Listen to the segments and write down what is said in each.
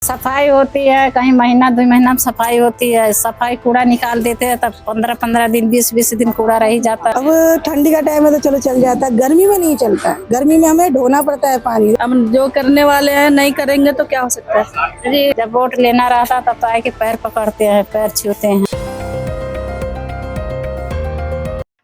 सफाई होती है, कहीं महीना 2 महीना में सफाई होती है। सफाई कूड़ा निकाल देते हैं तब 15-15 दिन 20-20 दिन कूड़ा रह जाता है। अब ठंडी का टाइम है तो चलो चल जाता है, गर्मी में नहीं चलता है। गर्मी में हमें ढोना पड़ता है पानी। अब जो करने वाले हैं नहीं करेंगे तो क्या हो सकता है। जी, जब वोट लेना रहता तब तो आके पैर पकड़ते हैं, पैर छूते हैं।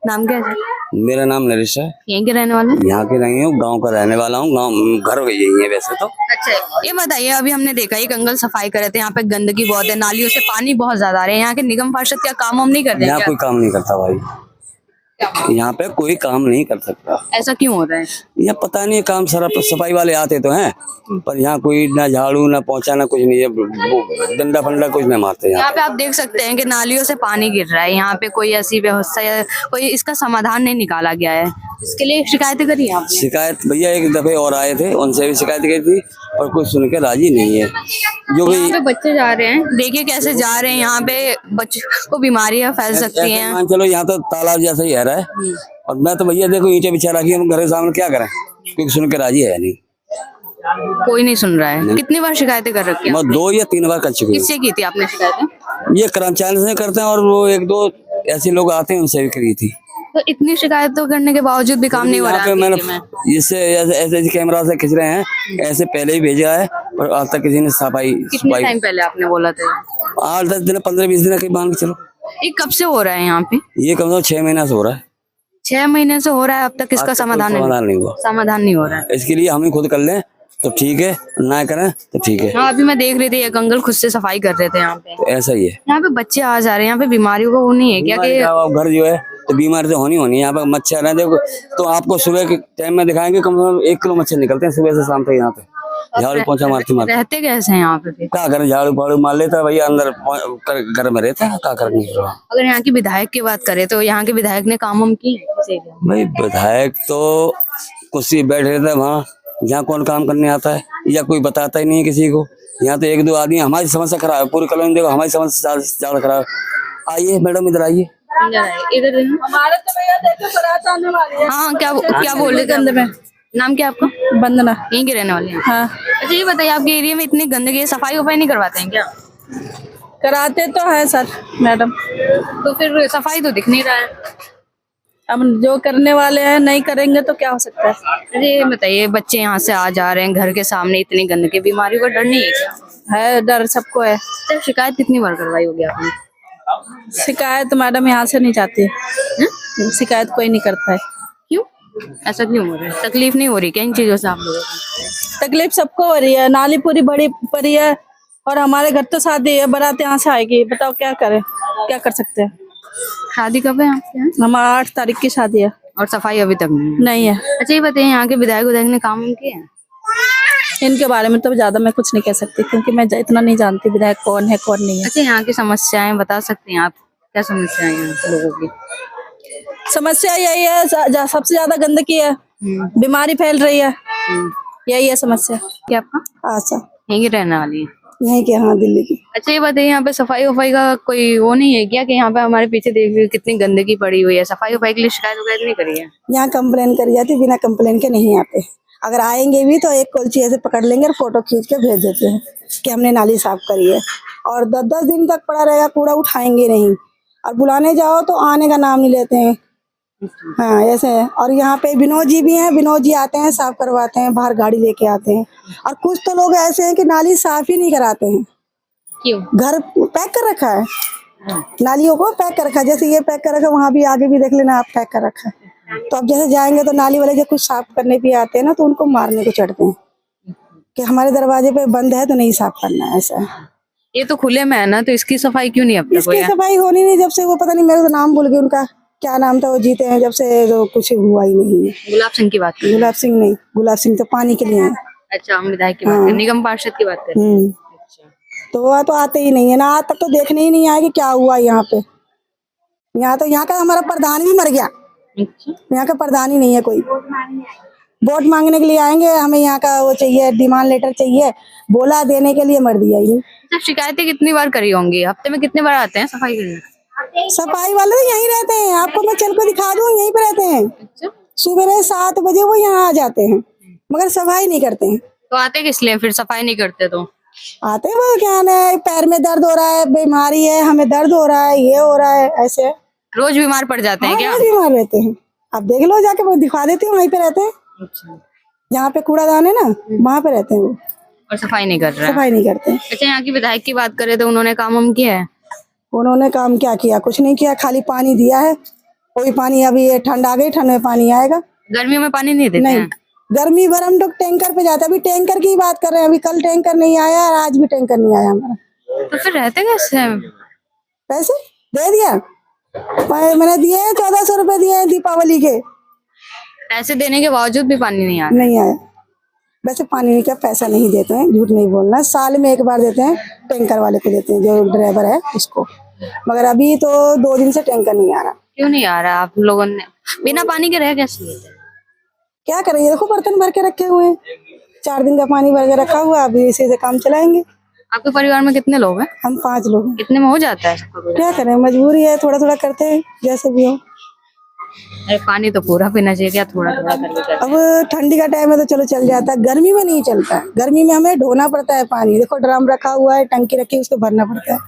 नाम क्या है? मेरा नाम नरेश है। यहीं के रहने वाले? यहाँ के नहीं हूँ, गांव का रहने वाला हूँ। गांव घर यही है वैसे तो। अच्छा, ये बताइए, अभी हमने देखा एक अंकल सफाई कर रहे थे, यहाँ पे गंदगी बहुत है, नालियों से पानी बहुत ज्यादा आ रहा है। यहाँ के निगम पार्षद क्या काम हम नहीं कर रहे यहाँ हैं कोई काम नहीं करता भाई, यहाँ पे कोई काम नहीं कर सकता। ऐसा क्यों हो रहा है? यहाँ पता नहीं, काम सारा सफाई वाले आते तो हैं, पर यहाँ कोई ना झाड़ू ना पोंछा ना कुछ नहीं है, डंडा फंडा कुछ नहीं मारते। यहाँ पे आप देख सकते हैं कि नालियों से पानी गिर रहा है। यहाँ पे कोई ऐसी व्यवस्था या कोई इसका समाधान नहीं निकाला गया है। इसके लिए शिकायतें करी आपने? शिकायत भैया एक दफे और आए थे, उनसे भी शिकायत की थी और कोई सुन के राजी नहीं है। जो भी यहाँ पे बच्चे जा रहे हैं, देखिए कैसे जा रहे हैं। यहाँ पे बच्चों को बीमारियां फैल सकती हैं। मान चलो यहाँ तो तालाब जैसा ही है रहा है, और मैं तो भैया देखो ईंटें बिछा रखी है, हम घर के सामने क्या करें, क्योंकि सुन के राजी है नहीं। कोई नहीं सुन रहा है। कितनी बार शिकायतें कर रखी हैं? मैं 2 या 3 बार कर चुकी हूँ। किससे की थी आपने शिकायतें? ये कर्मचारी से करते हैं और वो 1-2 ऐसे लोग आते हैं, उनसे भी करी थी। तो इतनी शिकायतों करने के बावजूद भी काम नहीं हो रहा है? मैंने इससे ऐसे कैमरा से खींच रहे हैं, ऐसे पहले ही भेजा है और आज तक किसी ने सफाई कितने टाइम पहले आपने बोला था? 8-10 दिन 15-20 दिन के मान के चलो। ये कब से हो रहा है यहाँ पे? ये कम से कम 6 महीना से हो रहा है। 6 महीने से हो रहा है, अब तक इसका समाधान नहीं हुआ। समाधान नहीं हो रहा है। इसके लिए हम ही खुद कर लें तो ठीक है, ना करें तो ठीक है। हाँ, अभी मैं देख रही थी एक अंकल खुद से सफाई कर रहे थे यहाँ पे। तो ऐसा ही है, यहाँ पे बच्चे आ जा रहे हैं, यहाँ पे बीमारियों का वो नहीं है क्या कि घर जो है तो बीमारी तो होनी है। यहाँ पे मच्छर है, देखो तो आपको सुबह के टाइम में दिखाएंगे कम से कम 1 किलो मच्छर निकलते हैं सुबह से शाम तक। यहाँ पे झाड़ू पोंछा मारते रहते कैसे हैं यहाँ पे फिर? क्या करें, झाड़ू फाड़ू मार लेता है भैया, अंदर घर में रहता है, क्या करने। अगर यहाँ की विधायक की बात करें तो यहाँ के विधायक ने काम हम किए हैं? भाई विधायक तो कुर्सी बैठे रहता है वहाँ, यहाँ कौन काम करने आता है, या कोई बताता ही नहीं है किसी को। यहाँ तो 1-2 आदमी, हमारी समस्या खराब है, पूरी कॉलोनी देखो हमारी समस्या ज्यादा खराब। आइए मैडम, इधर आइए। इधर हमारे तो भैया देखो बारात आने वाली है। हाँ, क्या बोल रहे थे अंदर में? नाम क्या आपका? वंदना। यहीं के रहने वाले हैं? हाँ। अच्छा, ये बताइए, आपके एरिया में इतनी गंदगी है, सफाई वफाई नहीं करवाते हैं क्या? कराते तो है सर मैडम, तो फिर सफाई तो दिख नहीं रहा है। अब जो करने वाले हैं नहीं करेंगे तो क्या हो सकता है। अरे ये बताइए, बच्चे यहाँ से आ जा रहे हैं, घर के सामने इतनी गंदगी, बीमारियों का डर नहीं है क्या? है, डर सबको है। तो शिकायत कितनी बार करवाई होगी आपने? शिकायत मैडम यहाँ से नहीं जाती है। शिकायत कोई नहीं करता है। क्यों, ऐसा क्यों हो रहा है? तकलीफ नहीं हो रही क्या इन चीजों से आप लोगों को? तकलीफ सबको हो रही है, नाली पूरी बड़ी पड़ी है और हमारे घर तो शादी है, बारात यहाँ से आएगी, बताओ क्या करें, क्या कर सकते हैं। शादी कब है आपके यहाँ? हमारा 8 तारीख की शादी है और सफाई अभी तक नहीं है। अच्छा, ये बताइए, यहाँ के विधायक ने काम किए हैं? इनके बारे में तो ज्यादा मैं कुछ नहीं कह सकती, क्योंकि मैं इतना नहीं जानती विधायक कौन है कौन नहीं है। अच्छा, यहाँ की समस्याएं बता सकते हैं आप? क्या समस्याएं हैं यहाँ के लोगों की? समस्या यही है, सबसे ज्यादा गंदगी है, बीमारी फैल रही है, यही है समस्या। क्या आपका? आशा यहीं रहने वाली है? यहीं के, हाँ दिल्ली की। अच्छा, ये बताइए, यहाँ पे सफाई वफाई का कोई वो नहीं है क्या कि यहाँ पे हमारे पीछे देख लीजिए कितनी गंदगी पड़ी हुई है, सफाई वफाई के लिए शिकायत वगैरह नहीं करी है? यहाँ कंप्लेन करी जाती, बिना कंप्लेन के नहीं आते। अगर आएंगे भी तो एक कोल्ची ऐसे पकड़ लेंगे और फोटो खींच के भेज देते हैं कि हमने नाली साफ करी है, और 10-10 दिन तक पड़ा रहेगा, कूड़ा उठाएंगे नहीं, और बुलाने जाओ तो आने का नाम नहीं लेते हैं। हाँ ऐसे है। और यहाँ पे विनोद जी भी हैं, विनोद जी आते हैं, साफ करवाते हैं, बाहर गाड़ी लेके आते हैं। और कुछ तो लोग ऐसे हैं कि नाली साफ ही नहीं कराते हैं। क्यों? घर पैक कर रखा है, नालियों को पैक कर रखा है, जैसे ये पैक कर रखा है, वहाँ भी आगे भी देख लेना आप, पैक कर रखा है। तो अब जैसे जाएंगे तो नाली वाले जब कुछ साफ करने भी आते हैं ना, तो उनको मारने को चढ़ते हैं कि हमारे दरवाजे पे बंद है तो नहीं साफ करना है। ऐसा ये तो खुले में है ना, तो इसकी सफाई क्यों नहीं? अब तक इसकी सफाई होनी नहीं, जब से वो पता नहीं, मेरे तो नाम भूल गई उनका, क्या नाम था, वो जीते हैं जब से तो कुछ हुआ ही नहीं है। गुलाब सिंह की बात करें? गुलाब सिंह नहीं, गुलाब सिंह तो पानी के लिए है। अच्छा, हम विधायक की बात करें, निगम पार्षद की बात करें। अच्छा, तो वह तो आते ही नहीं है ना, आज तक तो देखने ही नहीं आए कि क्या हुआ यहाँ पे। यहाँ तो यहाँ का हमारा प्रधान भी मर गया। अच्छा, यहाँ का प्रधान ही नहीं है कोई। वोट मांगने के लिए आएंगे, हमें यहाँ का वो चाहिए, डिमांड लेटर चाहिए, बोला देने के लिए, मर दिया ही। अच्छा, शिकायतें कितनी बार करी होंगी? हफ्ते में कितने बार आते हैं सफाई करने? सफाई वाले तो यहीं रहते हैं, आपको मैं चल के दिखा दूं, यहीं पे रहते हैं। अच्छा, सुबह 7 बजे वो यहाँ आ जाते हैं, मगर सफाई नहीं करते हैं। तो आते किस लिए फिर, सफाई नहीं करते तो? आते हैं वो क्या ना, पैर में दर्द हो रहा है, बीमारी है, हमें दर्द हो रहा है, ये हो रहा है, ऐसे। रोज बीमार पड़ जाते हैं हाँ, क्या? रोज बीमार रहते हैं। आप देख लो जाके, मैं दिखा देती हूँ, वहीं पे रहते हैं। अच्छा। जहाँ पे कूड़ादान है ना, वहाँ पे रहते हैं वो, और सफाई नहीं कर रहा है। सफाई नहीं करते हैं। अच्छा, यहाँ की विधायक की बात करें तो उन्होंने काम वाम किया है? उन्होंने काम क्या किया? कुछ नहीं किया, खाली पानी दिया है। कोई पानी, अभी ये ठंड आ गई, ठंड में पानी आएगा। गर्मियों में पानी नहीं देते नहीं, हैं? गर्मी भर हम लोग टैंकर पे जाते हैं। अभी टैंकर की बात कर रहे हैं, अभी कल टैंकर नहीं आया और आज भी टैंकर नहीं आया हमारा। तो फिर रहते कैसे हैं? पैसे दे दिया, मैंने दिए हैं 1400 रुपए दिए हैं दीपावली के, पैसे देने के बावजूद भी पानी नहीं आ रहा। नहीं आया। वैसे पानी का पैसा नहीं देते हैं, झूठ नहीं बोलना, साल में एक बार देते हैं, टैंकर वाले को देते हैं, जो ड्राइवर है उसको। मगर अभी तो 2 दिन से टैंकर नहीं आ रहा। क्यों नहीं आ रहा? आप लोगों ने बिना पानी के रह कैसे लेते हैं? क्या करेंगे? देखो बर्तन भर के रखे हुए हैं, 4 दिन का पानी भर के रखा हुआ, अभी इसी से काम चलाएंगे। आपके परिवार में कितने लोग हैं? हम 5 लोग हैं। कितने में हो जाता है सबका गुजारा? क्या करें, मजबूरी है, थोड़ा थोड़ा करते हैं जैसे भी हो। अरे पानी तो पूरा पीना चाहिए, क्या थोड़ा थोड़ा करके करते हैं? अब ठंडी का टाइम है तो चलो चल जाता है, गर्मी में नहीं चलता है। गर्मी में हमें ढोना पड़ता है पानी। देखो ड्रम रखा हुआ है, टंकी रखी है, उसको भरना पड़ता है।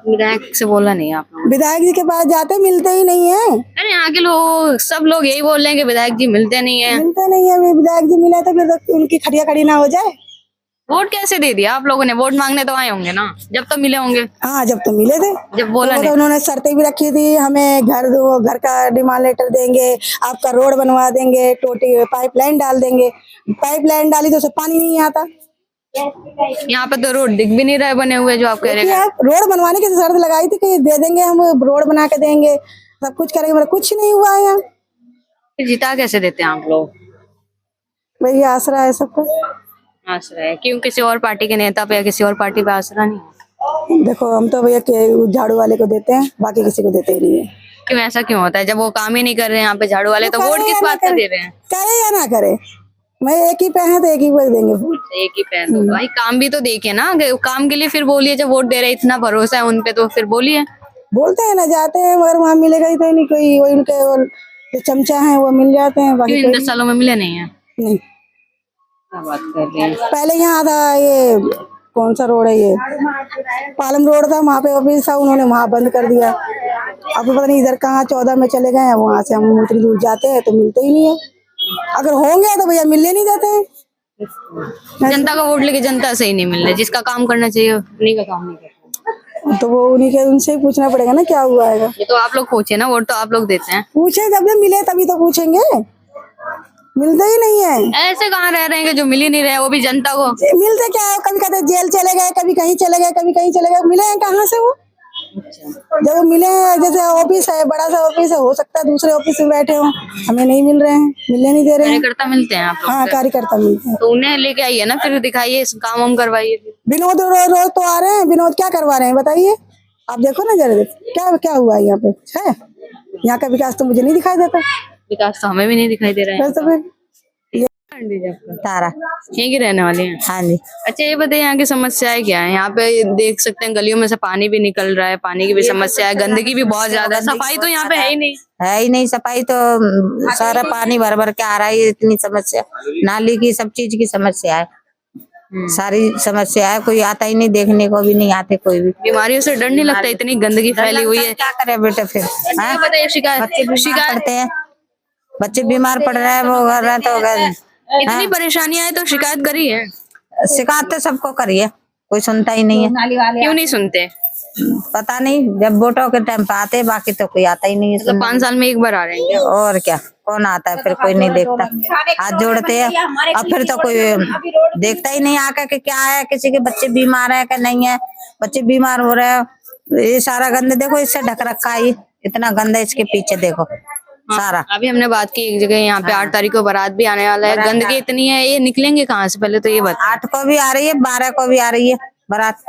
विधायक से बोला नहीं आप लोगों ने? विधायक जी के पास जाते, मिलते ही नहीं है। अरे यहाँ के लोग, सब लोग यही बोल रहे हैं कि विधायक जी मिलते नहीं है। मिलते नहीं है। अभी विधायक जी मिला तो फिर तो उनकी खड़िया खड़ी ना हो जाए। वोट कैसे दे दिया आप लोगों ने? वोट मांगने तो आए होंगे ना, जब तो मिले होंगे। हाँ, जब तो मिले थे। जब बोला तो नहीं। उन्होंने शर्तें भी रखी थी, हमें घर दो, घर का डिमांड लेटर देंगे, आपका रोड बनवा देंगे, टोटी पाइपलाइन डाल देंगे। पाइपलाइन डाली तो उसे पानी नहीं आता। यहाँ पे तो रोड दिख भी नहीं रहे बने हुए, जो आप कह रहे देखिए, हैं। आप रोड बनवाने की शर्त लगाई थी कि दे देंगे, हम रोड बना के देंगे, सब कुछ करेंगे, मगर कुछ नहीं हुआ है। यहाँ फिर जिता कैसे देते हैं आप लोग? भैया आसरा है सबका। आसरा है? क्यों, किसी और पार्टी के नेता पे या किसी और पार्टी पे आसरा नहीं? देखो, हम तो भैया के झाड़ू वाले को देते हैं, बाकी किसी को देते ही नहीं है। क्यों, ऐसा क्यों होता है? जब वो काम ही नहीं कर रहे हैं यहाँ पे झाड़ू वाले, तो वोट करे किस या ना बात का करे, दे रहे हैं? करे या ना करे, मैं एक ही पे है तो एक ही पे देंगे वोट। एक ही पहन दो भाई, काम भी तो देखे ना। काम के लिए फिर बोलिए, जब वोट दे रहे हैं, इतना भरोसा है उनपे तो फिर बोलिए। बोलते हैं ना, जाते हैं, मगर वहाँ मिलेगा ही तो नहीं कोई। वो इनके वो जो चमचा हैं वो मिल जाते हैं, क्यों बाकी इन कोई 10 सालों में मिले नहीं है? नहीं। क्या बात कर रहे हैं? पहले यहाँ था, ये कौन सा रोड है, ये पालम रोड था, वहाँ पे ऑफिस था, उन्होंने वहाँ बंद कर दिया। अब पता नहीं इधर कहाँ 14 में चले गए हैं। वहाँ से हम उतनी दूर जाते हैं तो मिलते ही नहीं है। अगर होंगे तो भैया मिलने नहीं देते हैं। जनता का वोट लेके जनता से ही नहीं मिल रहा, जिसका काम करना चाहिए उन्हीं का काम नहीं करता। तो वो उन्हीं के, उनसे ही पूछना पड़ेगा ना क्या हुआ है। ये तो आप लोग पूछे ना, वोट तो आप लोग देते हैं। पूछे जब से मिले तभी तो पूछेंगे, मिलते ही नहीं है। ऐसे कहाँ रह रहे हैं कि जो मिल ही नहीं रहे, वो भी जनता को। मिलते क्या है, कभी कहते जेल चले गए, कभी कहीं चले गए, कभी कहीं चले गए, मिले हैं कहाँ से वो? जब वो मिले हैं, जैसे ऑफिस है, बड़ा सा ऑफिस है, हो सकता है दूसरे ऑफिस में बैठे हो, हमें नहीं मिल रहे हैं, मिलने नहीं दे रहे हैं। कार्यकर्ता मिलते हैं आप लोग हाँ, से? कार्यकर्ता मिलते हैं। तो उन्हें लेके आइए ना, फिर दिखाइए, काम वाम करवाइए। विनोद रोज रोज तो आ रहे हैं। विनोद क्या करवा रहे हैं बताइए? आप देखो ना जरा, क्या क्या हुआ है यहाँ पे है? यहाँ का विकास तो मुझे नहीं दिखाई देता। विकास तो हमें भी नहीं दिखाई दे रहा है। बस तो फिर तारा। यहीं की रहने वाले हैं? हाँ जी। अच्छा, ये बताइए यहाँ की समस्याएं क्या है? यहाँ पे देख सकते हैं गलियों में से पानी भी निकल रहा है, पानी की भी समस्या है, गंदगी भी बहुत ज्यादा है, सफाई तो यहाँ पे है ही नहीं। है ही नहीं सफाई, तो सारा पानी भर भर के आ रहा है, इतनी समस्या, नाली की, सब चीज की समस्या है, सारी समस्या है। कोई आता ही नहीं, देखने को भी नहीं आते कोई भी। बीमारियों से डर नहीं लगता? इतनी गंदगी फैली हुई है। क्या करे बेटे फिर? ये बताइए, बच्चे बीमार शिकायत पड़ते हैं, बच्चे बीमार पड़ रहे हैं, वो कर रहे हैं, तो इतनी परेशानियां है तो शिकायत करी है? शिकायत तो सबको करिए, कोई सुनता ही नहीं है। क्यों नहीं सुनते? पता नहीं, जब वोटों के टाइम पे आते, बाकी तो कोई आता ही नहीं है। तो 5 साल में एक बार आ रहे हैं क्या? और क्या, कौन आता है? फिर कोई नहीं देखता, हाथ जोड़ते हैं, अब फिर तो कोई देखता ही नहीं आकर के क्या है, किसी के बच्चे बीमार है कि नहीं है, बच्चे बीमार हो रहे हैं, ये सारा गंद देखो, इससे ढक रखा है, इतना गंदा इसके पीछे देखो सारा। अभी हमने बात की एक जगह, यहाँ पे 8 तारीख को बारात भी आने वाला है, गंदगी इतनी है, ये निकलेंगे कहाँ से? पहले तो ये बता। 8 को भी आ रही है, 12 को भी आ रही है बारात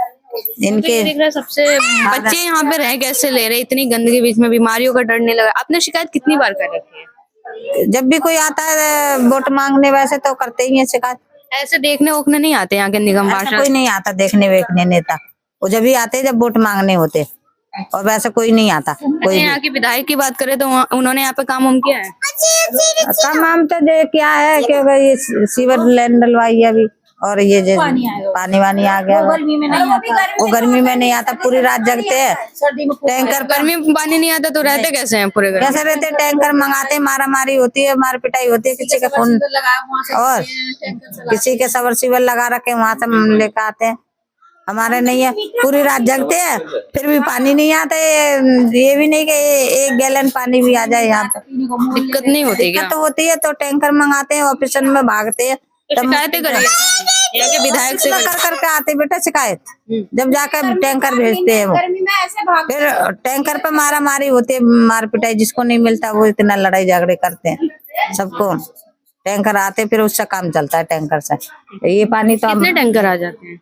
इनके। देख रहे सबसे बच्चे यहाँ पे रह कैसे ले रहे, इतनी गंदगी बीच में, बीमारियों का डर नहीं लगा? आपने शिकायत कितनी बार कर रखी है? जब भी कोई आता है वोट मांगने, वैसे तो करते ही है शिकायत। ऐसे देखने ओखने नहीं आते यहाँ के निगम ऐसा पार्षद? कोई नहीं आता देखने वेखने नेता, वो जब भी आते जब वोट मांगने होते, और वैसे कोई नहीं आता। कोई यहाँ की विधायक की बात करें तो उन्होंने यहाँ पे काम वाम किया है? काम वाम तो जो क्या है कि भाई सीवर लाइन डलवाई है अभी, और ये जो पानी वानी आ गया वो गर्मी में नहीं आता, पूरी रात जगते हैं। टैंकर पर गर्मी में पानी नहीं आता तो रहते कैसे हैं पूरे घर? कैसे रहते, टैंकर मंगाते, मारा मारी होती है, मार पिटाई होती है, किसी के खून और किसी के सबमर्सिबल लगा रखे वहां से लेकर आते हैं। हमारे नहीं है, पूरी रात जगते हैं फिर भी पानी नहीं आता है। ये भी नहीं कि 1 गैलन पानी भी आ जाए यहाँ पे। दिक्कत नहीं होती क्या? दिक्कत तो होती है, तो टैंकर मंगाते हैं, ऑफिस में भागते हैं, तो शिकायतें करिए यहाँ के विधायक से। कर करके आते बेटा शिकायत, जब जाकर टैंकर भेजते हैं वो, फिर टैंकर पे मारा मारी होती है, मार पिटाई, जिसको नहीं मिलता वो इतना लड़ाई झगड़े करते हैं सबको। टैंकर आते फिर उससे काम चलता है टैंकर से। ये पानी तो कितने टैंकर आ जाते हैं?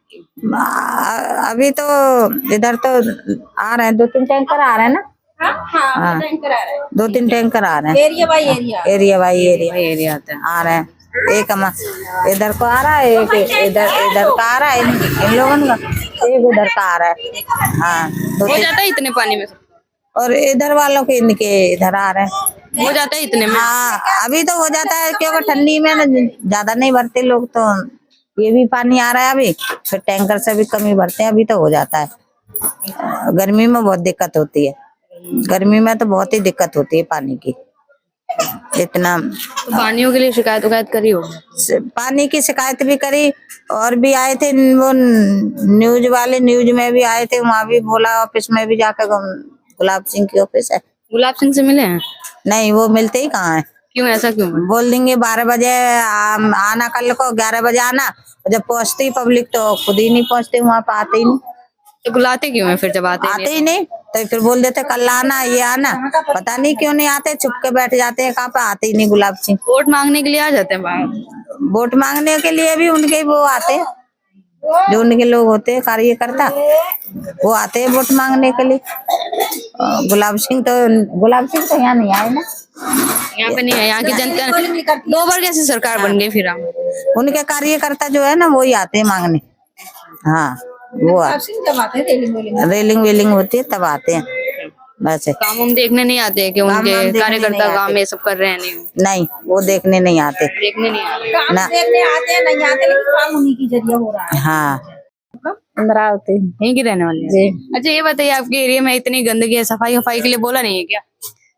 अभी तो इधर तो आ रहे हैं 2-3 टैंकर आ रहे हैं ना। हाँ 2-3 टैंकर आ रहे हैं, एरिया बाई एरिया आते हैं। आ रहे हैं। एक इधर को आ रहा है, एक इधर का आ रहा है, इन लोगों का एक उधर का आ रहा है। हाँ हो जाता है इतने पानी में? और इधर वालों के इनके इधर आ रहे हैं, हो जाता है इतने में? हाँ अभी तो हो जाता है, क्योंकि ठंडी में ना ज्यादा नहीं भरते लोग, तो ये भी पानी आ रहा है अभी, फिर टैंकर से भी कमी भरते हैं, अभी तो हो जाता है। गर्मी में बहुत दिक्कत होती है, गर्मी में तो बहुत ही दिक्कत होती है पानी की। इतना तो पानियों के लिए शिकायत करी होगी? पानी की शिकायत भी करी, और भी आए थे वो न्यूज वाले, न्यूज में भी आए थे, वहाँ भी बोला, ऑफिस में भी जाकर, गुलाब सिंह की ऑफिस है। गुलाब सिंह से मिले हैं? नहीं, वो मिलते ही कहाँ है। क्यों, ऐसा क्यों? बोल देंगे 12 बजे आना, कल को 11 बजे आना, जब पहुंचती पब्लिक तो खुद ही नहीं पहुंचती, वहाँ पे आते ही नहीं। तो बुलाते क्यों है फिर जब आते ही नहीं? तो फिर बोल देते कल आना, ये आना, पता नहीं क्यों नहीं आते, चुप के बैठ जाते हैं, कहाँ पे आते ही नहीं गुलाब सिंह। वोट मांगने के लिए आ जाते हैं बाहर? वोट मांगने के लिए भी उनके वो आते हैं, जो उनके लोग होते हैं कार्यकर्ता, वो आते हैं वोट मांगने के लिए। गुलाब सिंह तो यहाँ नहीं आए ना, यहाँ पे नहीं है। यहाँ की जनता 2 बार कैसे सरकार बन गई फिर? उनके कार्यकर्ता जो है ना वही आते हैं मांगने। हाँ वो रेलिंग वेलिंग होती है तब आते हैं, वैसे काम हम देखने नहीं आते हैं कि उनके कार्यकर्ता काम ये सब कर रहे हैं? नहीं, वो देखने नहीं आते, देखने नहीं आते ना, देखने आते हैं नहीं आते, लेकिन काम उन्हीं की जरिए हो रहा है। हाँ अमरावती यहीं की रहने वाले जी। अच्छा ये बताइए, आपके एरिया में इतनी गंदगी है, सफाई के लिए बोला नहीं है क्या?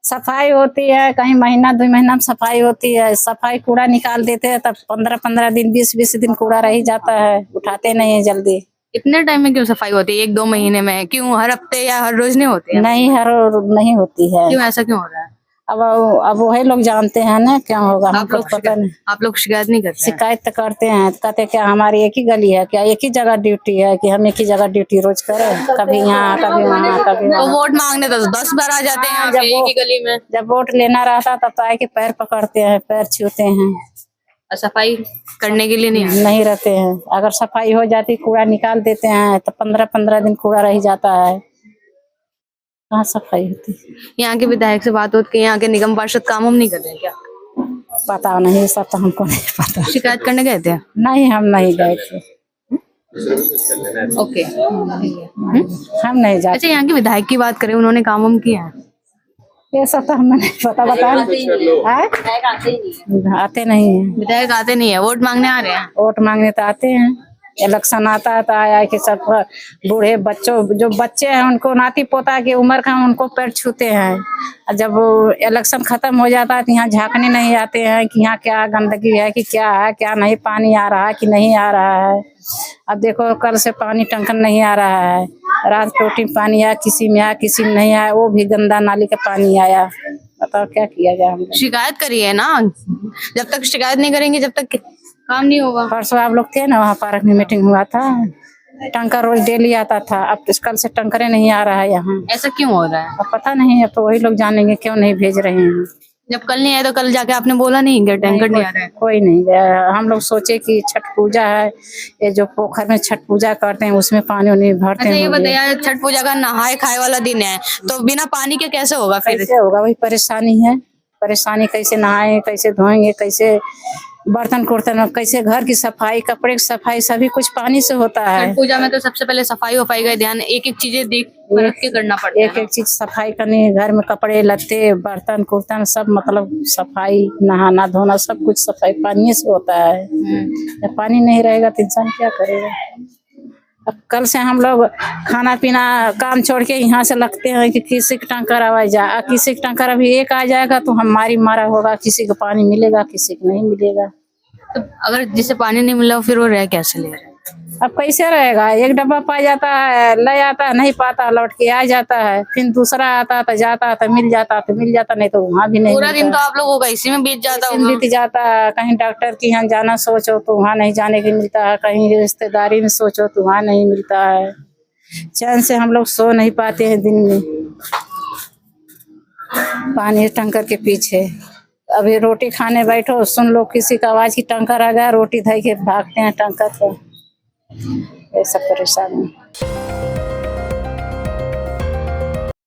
सफाई होती है, कहीं महीना 2 महीना में सफाई होती है। सफाई कूड़ा निकाल देते हैं, तब 15-15 दिन 20-20 दिन कूड़ा रह जाता है, उठाते नहीं है जल्दी। इतने टाइम में क्यों सफाई होती है? 1-2 महीने में क्यों? हर हफ्ते या हर रोज नहीं होती है? नहीं, हर नहीं होती है। क्यों, ऐसा क्यों हो रहा है? अब वही लोग जानते हैं ना क्या होगा, हमको पता नहीं। आप लोग शिकायत नहीं करते? शिकायत तो करते हैं, कहते क्या हमारी एक ही गली है क्या, एक ही जगह ड्यूटी है कि हम एक ही जगह ड्यूटी रोज करें, कभी यहाँ कभी वहाँ कभी तो वहाँ। वोट मांगने तो 10 बार आ जाते हैं यहाँ पे एक ही गली में। जब वोट लेना रहता तब तो आए के पैर पकड़ते हैं, पैर छूते हैं, और सफाई करने के लिए नहीं रहते हैं। अगर सफाई हो जाती, कूड़ा निकाल देते हैं, तो 15-15 दिन कूड़ा रह जाता है, कहाँ सफाई होती। यहाँ के विधायक से बात होती है, यहाँ के निगम पार्षद काम हम नहीं कर रहे क्या? पता नहीं, सब तो हमको नहीं पता। शिकायत करने गए थे? नहीं, हम नहीं गए थे। ओके, हम नहीं जाते। अच्छा यहाँ के विधायक की बात करें, उन्होंने काम हम किया है? ये सब तो हमें नहीं पता, बता आते नहीं है। विधायक आते नहीं है, वोट मांगने आ रहे हैं? वोट मांगने तो आते हैं, इलेक्शन आता है तो आया कि सब बूढ़े बच्चों, जो बच्चे हैं उनको, नाती पोता की उम्र का, उनको पैर छूते हैं। और जब इलेक्शन खत्म हो जाता है तो यहाँ झांकने नहीं आते हैं कि यहाँ क्या गंदगी है, कि क्या है क्या नहीं, पानी आ रहा है कि नहीं आ रहा है। अब देखो कल से पानी टंकन नहीं आ रहा है, रात टोटी पानी आया, किसी में आया किसी में नहीं आया, वो भी गंदा नाली का पानी आया। बताओ क्या किया जाए? हम शिकायत करिए ना, जब तक शिकायत नहीं करेंगे जब तक काम नहीं होगा। परसों आप लोग थे ना, वहाँ पार्क में मीटिंग हुआ था, टंकर रोज डेली आता था, अब कल से टंकरे नहीं आ रहा है यहाँ। ऐसा क्यों हो रहा है? अब पता नहीं है, तो वही लोग जानेंगे क्यों नहीं भेज रहे हैं। जब कल नहीं आए तो कल जाके आपने बोला नहीं कि टैंकर नहीं आ रहा है? कोई नहीं गया। हम लोग सोचे कि छठ पूजा है, ये जो पोखर में छठ पूजा करते हैं उसमें पानी उन्हीं भरते अच्छा हैं। ये बताइए, छठ पूजा का नहाए खाए वाला दिन है, तो बिना पानी के कैसे होगा फिर? कैसे होगा? वही परेशानी है, परेशानी, कैसे नहाए, कैसे धोएंगे, कैसे बर्तन कुर्तन कैसे, घर की सफाई, कपड़े की सफाई, सभी कुछ पानी से होता है। छठ पूजा में तो सबसे पहले सफाई वफाई का ध्यान एक एक चीजें देख परख के करना पड़ता है एक एक चीज सफाई करनी है, घर में कपड़े लत्ते बर्तन कुर्तन सब, मतलब सफाई, नहाना धोना सब कुछ सफाई पानी से होता है। जब पानी नहीं रहेगा तो इंसान क्या करेगा। अब कल से हम लोग खाना पीना काम छोड़ के यहाँ से लगते हैं कि किसी का टैंकर आवा जा, किसी का टैंकर अभी एक आ जाएगा तो हमारी मारा होगा, किसी को पानी मिलेगा किसी को नहीं मिलेगा। तो अगर जिसे पानी नहीं मिला फिर वो रह कैसे ले रहे? अब कैसे रहेगा, एक डब्बा पा जाता है, ले आता है, नहीं पाता लौट के आ जाता है, फिर दूसरा आता तो जाता तो मिल जाता नहीं तो वहाँ भी नहीं पूरा दिन मिलता। तो आप लोगों का इसी में बीत जाता दिन होगा। बीत जाता है, कहीं डॉक्टर के यहाँ जाना सोचो तो वहाँ नहीं जाने की मिलता है, कहीं रिश्तेदारी में सोचो तो वहाँ नहीं मिलता है। चैन से हम लोग सो नहीं पाते हैं दिन में, पानी टंकर के पीछे। अभी रोटी खाने बैठो, सुन लो किसी का आवाज की टंकर आ गया, रोटी धई के भागते हैं टंकर को, ऐसा परेशानी।